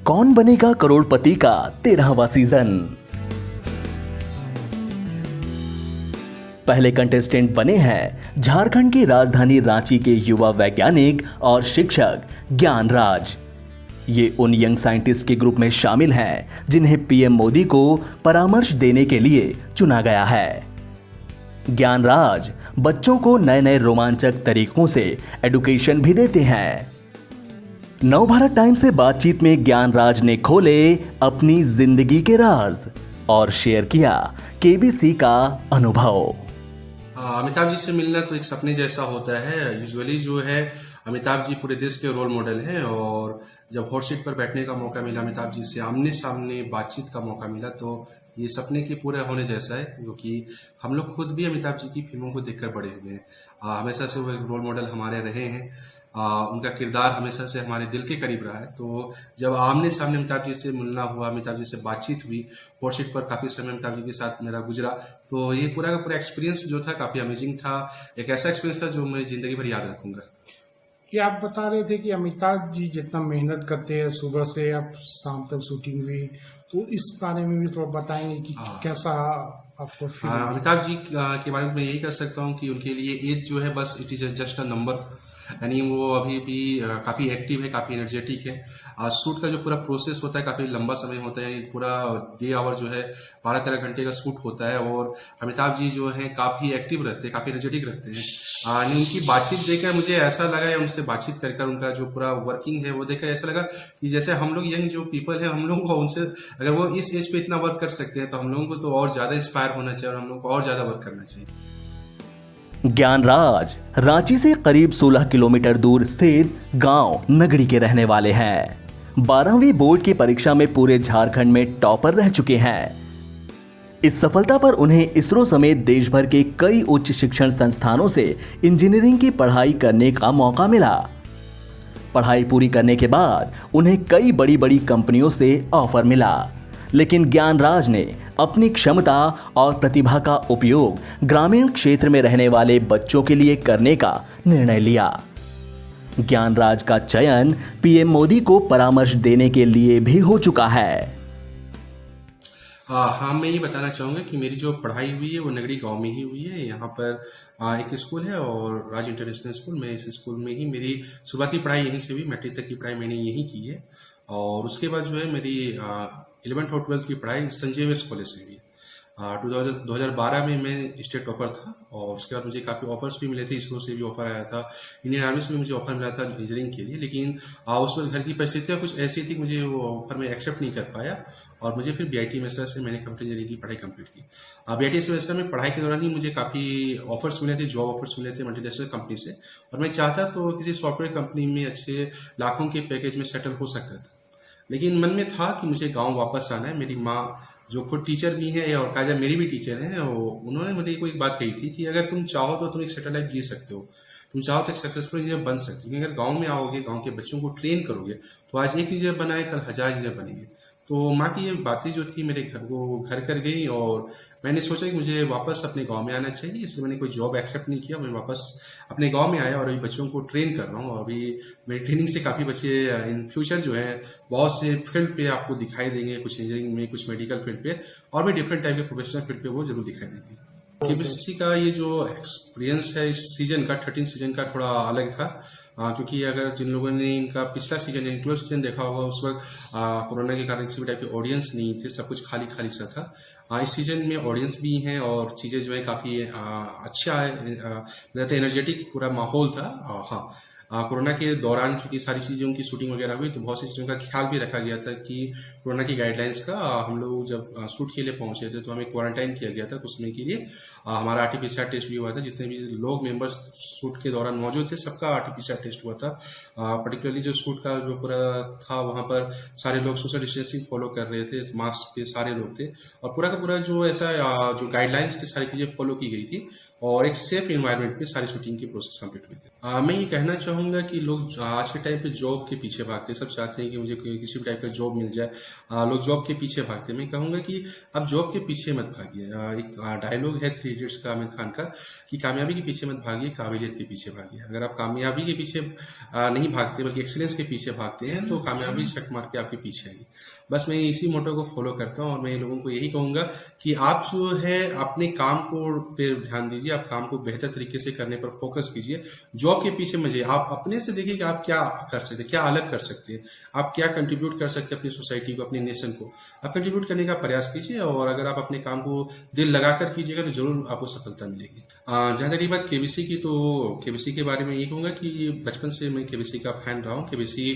कौन बनेगा करोड़पति का 13वां सीजन। पहले कंटेस्टेंट बने हैं झारखंड की राजधानी रांची के युवा वैज्ञानिक और शिक्षक ज्ञानराज। ये उन यंग साइंटिस्ट के ग्रुप में शामिल हैं जिन्हें पीएम मोदी को परामर्श देने के लिए चुना गया है। ज्ञानराज बच्चों को नए नए रोमांचक तरीकों से एडुकेशन भी देते हैं। नवभारत टाइम्स से बातचीत में ज्ञानराज ने खोले अपनी जिंदगी के राज और शेयर किया केबीसी का अनुभव। अमिताभ जी से मिलना तो एक सपने जैसा होता है। यूजुअली जो है अमिताभ जी पूरे देश के रोल मॉडल हैं और जब हॉट सीट पर बैठने का मौका मिला, अमिताभ जी से आमने सामने बातचीत का मौका मिला, तो ये सपने के पूरे होने जैसा है, क्योंकि हम लोग खुद भी अमिताभ जी की फिल्मों को देखकर बड़े हुए हैं। हमेशा से वो एक रोल मॉडल हमारे रहे हैं। उनका किरदार हमेशा से हमारे दिल के करीब रहा है। तो जब आमने सामने अमिताभ जी से मिलना हुआ, अमिताभ जी से बातचीत हुई, हॉट सीट पर काफ़ी समय अमिताभ जी के साथ मेरा गुजरा, तो ये पूरा का पूरा एक्सपीरियंस जो था काफ़ी अमेजिंग था। एक ऐसा एक्सपीरियंस था जो मैं ज़िंदगी भर याद रखूँगा। कि आप बता रहे थे कि अमिताभ जी जितना मेहनत करते हैं सुबह से अब शाम तक शूटिंग हुई, तो इस बारे में भी थोड़ा बताएंगे कि कैसा आपको फील? अमिताभ जी के बारे में मैं यही कर सकता हूँ कि उनके लिए एज जो है बस it is just a number, यानी वो अभी भी काफ़ी एक्टिव है, काफ़ी एनर्जेटिक है। शूट का जो पूरा प्रोसेस होता है काफ़ी लंबा समय होता है, पूरा डे आवर जो है 12-13 घंटे का शूट होता है और अमिताभ जी जो हैं काफ़ी एक्टिव रहते हैं, काफ़ी एनर्जेटिक रहते हैं। उनकी बातचीत देखकर मुझे ऐसा लगा, या उनसे बातचीत कर उनका जो पूरा वर्किंग है वो देखकर ऐसा लगा कि जैसे हम लोग यंग जो पीपल हैं, हम लोगों को उनसे अगर वो इस एज पे इतना वर्क कर सकते हैं तो हम लोगों को तो और ज़्यादा इंस्पायर होना चाहिए और हम लोग को और ज़्यादा वर्क करना चाहिए। ज्ञानराज रांची से करीब 16 किलोमीटर दूर स्थित गांव नगड़ी के रहने वाले हैं। 12वीं बोर्ड की परीक्षा में पूरे झारखंड में टॉपर रह चुके हैं। इस सफलता पर उन्हें इसरो समेत देश भर के कई उच्च शिक्षण संस्थानों से इंजीनियरिंग की पढ़ाई करने का मौका मिला। पढ़ाई पूरी करने के बाद उन्हें कई बड़ी बड़ी कंपनियों से ऑफर मिला, लेकिन ज्ञानराज ने अपनी क्षमता और प्रतिभा का उपयोग ग्रामीण क्षेत्र में रहने वाले बच्चों के लिए करने का निर्णय लिया। ज्ञानराज का चयन पीएम मोदी को परामर्श देने के लिए भी हो चुका है। हाँ, मैं ये बताना चाहूँगा कि मेरी जो पढ़ाई हुई है वो नगड़ी गांव में ही हुई है। यहाँ पर एक स्कूल है और राज इंटरनेशनल स्कूल, मैं इस स्कूल में ही मेरी शुरुआती पढ़ाई यहीं से हुई। मैट्रिक तक की पढ़ाई मैंने यहीं की है और उसके बाद जो है मेरी 11th और 12th की पढ़ाई संजय वेस कॉलेज से हुई। 2012 में मैं स्टेट टॉपर था और उसके बाद मुझे काफ़ी ऑफर्स भी मिले थे। इसरो से भी ऑफर आया था, इंडियन आर्मी से भी मुझे ऑफर मिला था इंजीनियरिंग के लिए, लेकिन उस वक्त घर की परिस्थितियाँ कुछ ऐसी थी, मुझे वो ऑफर में एक्सेप्ट नहीं कर पाया और मुझे फिर बीआईटी मेसरा से मैंने कंप्यूटर इंजीनियरिंग की पढ़ाई कंप्लीट की। बीआईटी मेसरा में पढ़ाई के दौरान ही मुझे काफ़ी ऑफर्स मिले थे, जॉब ऑफर्स मिले थे मल्टीनेशनल कंपनी से, और मैं चाहता तो किसी सॉफ्टवेयर कंपनी में अच्छे लाखों के पैकेज में सेटल हो सकता था, लेकिन मन में था कि मुझे गाँव वापस आना है। मेरी माँ जो खुद टीचर भी है और काजा मेरी भी टीचर हैं, उन्होंने मुझे कोई एक बात कही थी कि अगर तुम चाहो तो तुम एक सेटल लाइफ जी सकते हो, तुम चाहो तो एक सक्सेसफुल इंजीनियर बन सकते हो। अगर गांव में आओगे, गांव के बच्चों को ट्रेन करोगे, तो आज एक इंजीनियर बनाए, कल 1000 इंजीनियर बनेंगे। तो माँ की ये बातें जो थी मेरे घर को घर कर गई और मैंने सोचा कि मुझे वापस अपने गांव में आना चाहिए, इसलिए मैंने कोई जॉब एक्सेप्ट नहीं किया। मैं वापस अपने गांव में आया और अभी बच्चों को ट्रेन कर रहा हूँ और अभी मेरी ट्रेनिंग से काफ़ी बच्चे इन फ्यूचर जो है बहुत से फील्ड पे आपको दिखाई देंगे, कुछ इंजीनियरिंग में, कुछ मेडिकल फील्ड पे और भी डिफरेंट टाइप के प्रोफेशनल फील्ड पे वो जरूर दिखाई देंगे। केबीसी का ये जो एक्सपीरियंस है इस सीजन का, 13 सीजन का, थोड़ा अलग था, क्योंकि अगर जिन लोगों ने इनका पिछला सीजन यानी 12th सीजन देखा होगा, उस वक्त कोरोना के कारण किसी भी टाइप की ऑडियंस नहीं थे, सब कुछ खाली खाली सा था। इस सीजन में ऑडियंस भी हैं और चीज़ें जो है काफ़ी अच्छा है, एनर्जेटिक पूरा माहौल था। हाँ, कोरोना के दौरान चूंकि सारी चीज़ों की शूटिंग वगैरह हुई, तो बहुत सी चीज़ों का ख्याल भी रखा गया था कि कोरोना की गाइडलाइंस का हम लोग जब शूट के लिए पहुंचे थे तो हमें क्वारंटाइन किया गया था कुछ समय के लिए। हमारा आरटीपीसीआर टेस्ट भी हुआ था, जितने भी लोग मेंबर्स शूट के दौरान मौजूद थे सबका आरटीपीसीआर टेस्ट हुआ था। पर्टिकुलरली जो शूट का जो पूरा था वहाँ पर सारे लोग सोशल डिस्टेंसिंग फॉलो कर रहे थे, मास्क पे सारे लोग थे और पूरा का पूरा जो ऐसा जो गाइडलाइंस थे सारी चीज़ें फॉलो की गई थी। और एक सेफ इन्वायरमेंट में सारी शूटिंग की प्रोसेस कंप्लीट हुई थी। मैं ये कहना चाहूँगा कि लोग आज के टाइम पे जॉब के पीछे भागते हैं, सब चाहते हैं कि मुझे किसी भी टाइप का जॉब मिल जाए, लोग जॉब के पीछे भागते हैं। मैं कहूँगा कि आप जॉब के पीछे मत भागिए। एक डायलॉग है 3 इडियट्स का, आमिर खान का, कि कामयाबी के पीछे मत भागिए, काबिलियत के पीछे भागिए। अगर आप कामयाबी के पीछे नहीं भागते बल्कि एक्सीलेंस के पीछे भागते हैं तो कामयाबी छट मार के आपके पीछे आएगी। बस मैं इसी मोटो को फॉलो करता हूँ और मैं लोगों को यही कहूँगा कि आप जो है अपने काम को पे ध्यान दीजिए, आप काम को बेहतर तरीके से करने पर फोकस कीजिए, जॉब के पीछे मत जाइए। आप अपने से देखिए कि आप क्या कर सकते हैं, क्या अलग कर सकते हैं, आप क्या कंट्रीब्यूट कर सकते हैं अपनी सोसाइटी को, अपनी नेशन को। आप कंट्रीब्यूट करने का प्रयास कीजिए और अगर आप अपने काम को दिल लगाकर कीजिएगा तो जरूर आपको सफलता मिलेगी। जहाँ तक बात केबीसी की, तो केबीसी के बारे में ये कहूँगा कि बचपन से मैं केबीसी का फैन रहा हूँ। केबीसी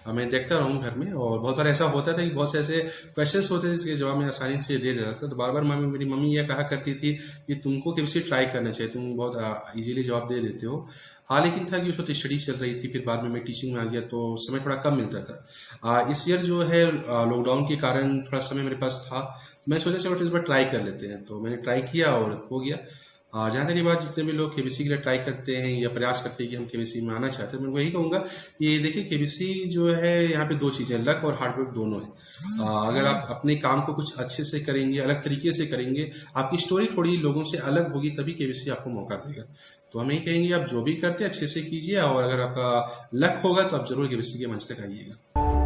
मैं देखता रहा हूँ घर में, और बहुत बार ऐसा होता था कि बहुत से ऐसे क्वेश्चंस होते थे जिसके जवाब मैं आसानी से दे देता था। तो बार बार मेरी मम्मी यह कहा करती थी कि तुमको केबीसी ट्राई करना चाहिए, तुम बहुत इजीली जवाब दे देते हो। हाँ, लेकिन था कि उस वक्त स्टडी चल रही थी, फिर बाद में मैं टीचिंग में आ गया तो समय थोड़ा कम मिलता था। इस ईयर जो है लॉकडाउन के कारण थोड़ा समय मेरे पास था, मैं सोचा चलो इस बार ट्राई कर लेते हैं, तो मैंने ट्राई किया और हो गया। जहाँ तक बात, जितने भी लोग केबीसी के लिए ट्राई करते हैं या प्रयास करते हैं कि हम केबीसी में आना चाहते हैं, मैं वही कहूँगा कि देखिए केबीसी जो है यहाँ पे 2 चीज़ें, लक और हार्डवर्क दोनों है। अगर आप अपने काम को कुछ अच्छे से करेंगे, अलग तरीके से करेंगे, आपकी स्टोरी थोड़ी लोगों से अलग होगी, तभी केबीसी आपको मौका देगा। तो हम यही कहेंगे आप जो भी करते हैं अच्छे से कीजिए, और अगर आपका लक होगा तो आप जरूर केबीसी के मंच तक आइएगा।